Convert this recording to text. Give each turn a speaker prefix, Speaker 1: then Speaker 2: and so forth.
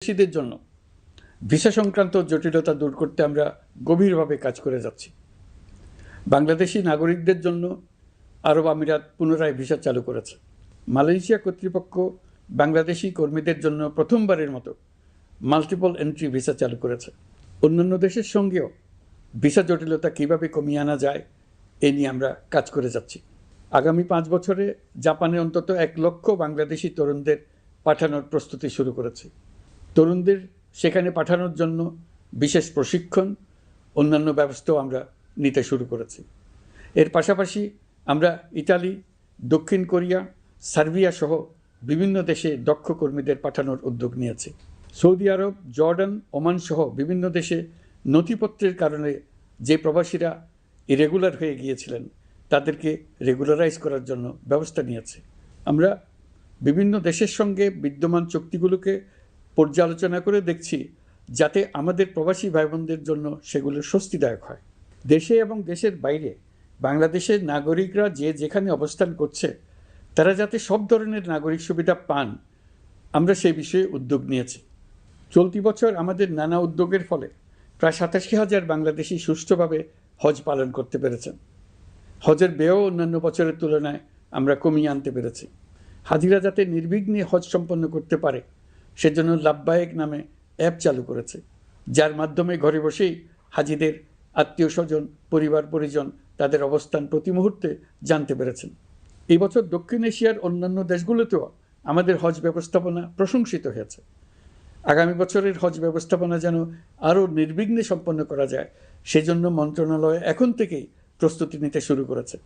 Speaker 1: বাংলাদেশিদের জন্য ভিসা সংক্রান্ত জটিলতা দূর করতে আমরা গভীরভাবে কাজ করে যাচ্ছি। বাংলাদেশি নাগরিকদের জন্য আরব আমিরাত পুনরায় ভিসা চালু করেছে। মালয়েশিয়া কর্তৃপক্ষ বাংলাদেশি কর্মীদের জন্য প্রথমবারের মতো মাল্টিপল এন্ট্রি ভিসা চালু করেছে। অন্যান্য দেশের সঙ্গেও ভিসা জটিলতা কীভাবে কমিয়ে আনা যায় এ নিয়ে আমরা কাজ করে যাচ্ছি। আগামী 5 বছরে জাপানে অন্তত 1 লক্ষ বাংলাদেশি তরুণদের পাঠানোর প্রস্তুতি শুরু করেছে। তরুণদের সেখানে পাঠানোর জন্য বিশেষ প্রশিক্ষণ, অন্যান্য ব্যবস্থাও আমরা নিতে শুরু করেছি। এর পাশাপাশি আমরা ইতালি, দক্ষিণ কোরিয়া, সার্বিয়া সহ বিভিন্ন দেশে দক্ষ কর্মীদের পাঠানোর উদ্যোগ নিয়েছি। সৌদি আরব, জর্ডান, ওমান সহ বিভিন্ন দেশে নথিপত্রের কারণে যে প্রবাসীরা ইরেগুলার হয়ে গিয়েছিলেন তাদেরকে রেগুলারাইজ করার জন্য ব্যবস্থা নিয়েছে। আমরা বিভিন্ন দেশের সঙ্গে বিদ্যমান চুক্তিগুলোকে পর্যালোচনা করে দেখছি যাতে আমাদের প্রবাসী ভাই বোনদের জন্য সেগুলো স্বস্তিদায়ক হয়। দেশে এবং দেশের বাইরে বাংলাদেশের নাগরিকরা যে যেখানে অবস্থান করছে তারা যাতে সব ধরনের নাগরিক সুবিধা পান, আমরা সেই বিষয়ে উদ্যোগ নিয়েছি। চলতি বছর আমাদের নানা উদ্যোগের ফলে প্রায় 87,000 বাংলাদেশি সুষ্ঠুভাবে হজ পালন করতে পেরেছেন। হজের ব্যয়ও অন্যান্য বছরের তুলনায় আমরা কমিয়ে আনতে পেরেছি। হাজিরা যাতে নির্বিঘ্নে হজ সম্পন্ন করতে পারে সেজন্য লাব্বায়েক নামে অ্যাপ চালু করেছে, যার মাধ্যমে ঘরে বসেই হাজিদের আত্মীয় স্বজন, পরিবার পরিজন তাদের অবস্থান প্রতি মুহূর্তে জানতে পেরেছেন। এই বছর দক্ষিণ এশিয়ার অন্যান্য দেশগুলোতেও আমাদের হজ ব্যবস্থাপনা প্রশংসিত হয়েছে। আগামী বছরের হজ ব্যবস্থাপনা যেন আরও নির্বিঘ্নে সম্পন্ন করা যায় সেজন্য মন্ত্রণালয় এখন থেকেই প্রস্তুতি নিতে শুরু করেছে।